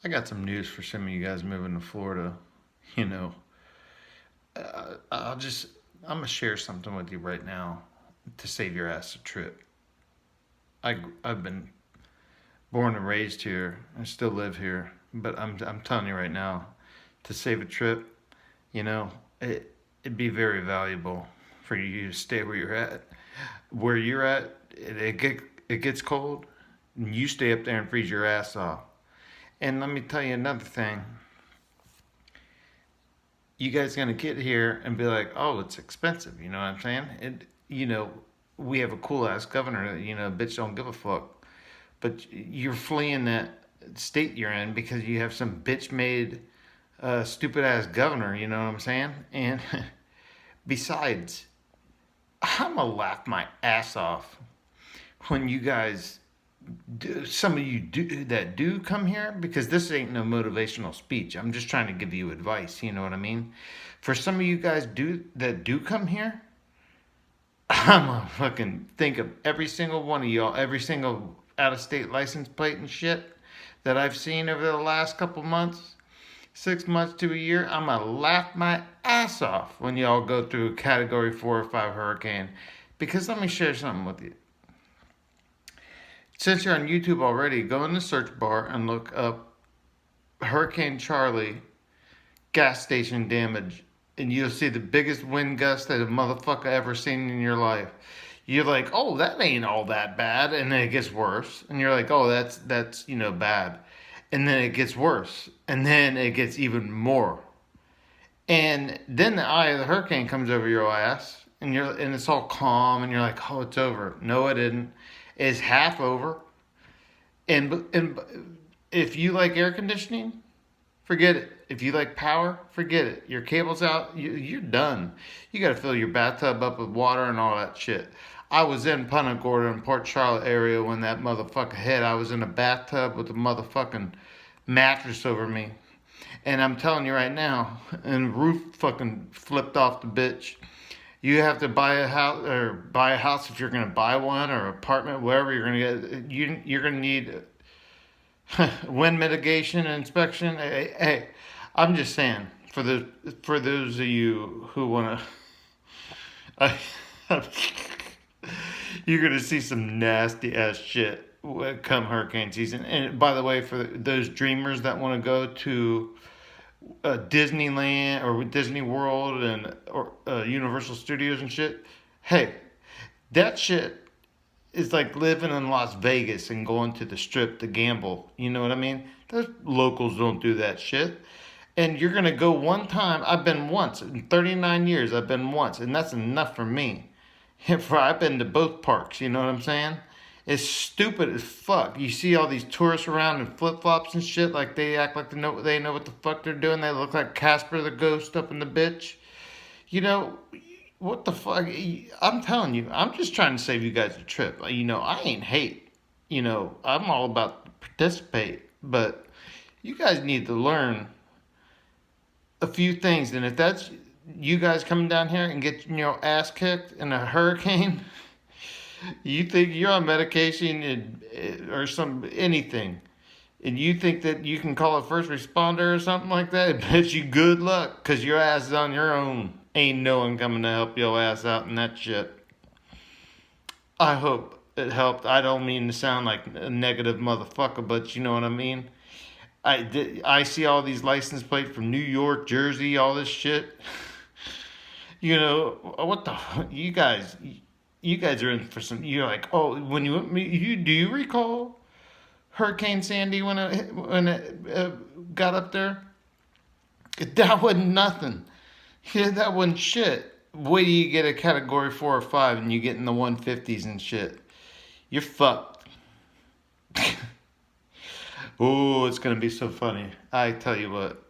I got some news for some of you guys moving to Florida. You know, I'll just, I'm going to share something with you right now to save your ass a trip. I've been born and raised here. I still live here. But I'm telling you right now, to save a trip, you know, it'd be very valuable for you to stay where you're at. Where you're at, it gets cold, and you stay up there and freeze your ass off. And let me tell you another thing. You guys gonna get here and be like, oh, it's expensive. You know what I'm saying? We have a cool ass governor. Bitch don't give a fuck. But you're fleeing that state you're in because you have some bitch made, stupid ass governor. You know what I'm saying? And besides, I'm gonna laugh my ass off when you guys some of you that do come here, because this ain't no motivational speech. I'm just trying to give you advice. You know what I mean? For some of you guys that do come here, I'm gonna fucking think of every single one of y'all, every single out of state license plate and shit that I've seen over the last couple months, 6 months to a year. I'm gonna laugh my ass off when y'all go through a category 4 or 5 hurricane. Because let me share something with you. Since you're on YouTube already, go in the search bar and look up Hurricane Charley gas station damage, and you'll see the biggest wind gust that a motherfucker ever seen in your life. You're like, oh, that ain't all that bad, and then it gets worse, and you're like, oh, that's bad, and then it gets worse, and then it gets even more, and then the eye of the hurricane comes over your ass, and it's all calm, and you're like, oh, it's over. No, it didn't. It's half over. And if you like air conditioning, forget it. If you like power, forget it. Your cable's out, you're done. You got to fill your bathtub up with water and all that shit. I was in Punta Gorda in Port Charlotte area when that motherfucker hit. I was in a bathtub with a motherfucking mattress over me. And I'm telling you right now, and the roof fucking flipped off the bitch. You have to buy a house if you're gonna buy one, or apartment, wherever you're gonna get. You're gonna need wind mitigation and inspection. Hey, I'm just saying for those of you who wanna, I, you're gonna see some nasty ass shit come hurricane season. And by the way, for those dreamers that want to go to Disneyland or Disney World or Universal Studios and shit. Hey, that shit is like living in Las Vegas and going to the strip to gamble. You know what I mean? Those locals don't do that shit. And you're gonna go one time. I've been once in 39 years. I've been once, and that's enough for me. I've been to both parks. You know what I'm saying? It's stupid as fuck. You see all these tourists around in flip flops and shit, like they act like they know what the fuck they're doing. They look like Casper the Ghost up in the bitch. You know, what the fuck? I'm telling you, I'm just trying to save you guys a trip. I ain't hate. I'm all about participate, but you guys need to learn a few things. And if that's you guys coming down here and getting your ass kicked in a hurricane, you think you're on medication or anything, and you think that you can call a first responder or something like that, I bet you good luck, because your ass is on your own. Ain't no one coming to help your ass out in that shit. I hope it helped. I don't mean to sound like a negative motherfucker, but you know what I mean. I see all these license plates from New York, Jersey, all this shit. What the you guys are in for some. You're like, oh, when do you recall Hurricane Sandy when it got up there? That wasn't nothing. Yeah, that wasn't shit. Wait till you get a category 4 or 5 and you get in the 150s and shit. You're fucked. Oh, it's gonna be so funny. I tell you what.